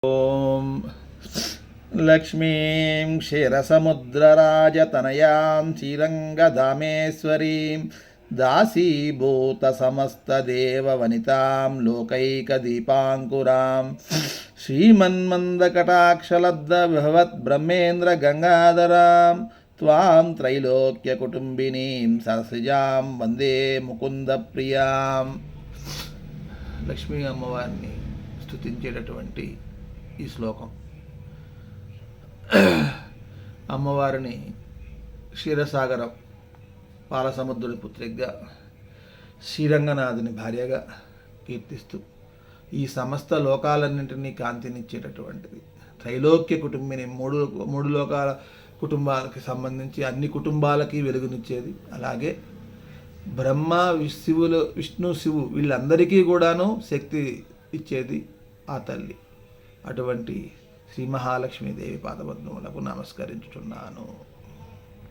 ఓం లక్ష్మీం క్షీరసముద్రరాజతనయాం శ్రీరంగధామేశ్వరీం దాసీభూతసమస్తదేవవనితాం లోకైకదీపాంకురాం శ్రీమన్మందకటాక్షలబ్ధభవద్బ్రహ్మేంద్రగంగాధరాం త్వాం త్రైలోక్యకుటుంబినీం సరసిజాం వందే ముకుందప్రియాం. లక్ష్మీ అమ్మవారిని స్తుతించేటటువంటి ఈ శ్లోకం. అమ్మవారిని క్షీరసాగరం పాలసముద్రుడి పుత్రికగా, శ్రీరంగనాథుని భార్యగా కీర్తిస్తూ ఈ సమస్త లోకాలన్నింటినీ కాంతినిచ్చేటటువంటిది. త్రైలోక్య కుటుంబిని, మూడు లోకాల కుటుంబాలకి సంబంధించి అన్ని కుటుంబాలకి వెలుగునిచ్చేది. అలాగే బ్రహ్మ విష్ణు శివు వీళ్ళందరికీ కూడాను శక్తి ఇచ్చేది ఆ తల్లి. అటువంటి శ్రీ మహాలక్ష్మీదేవి పాదపద్మములకు నమస్కరించుచున్నాను.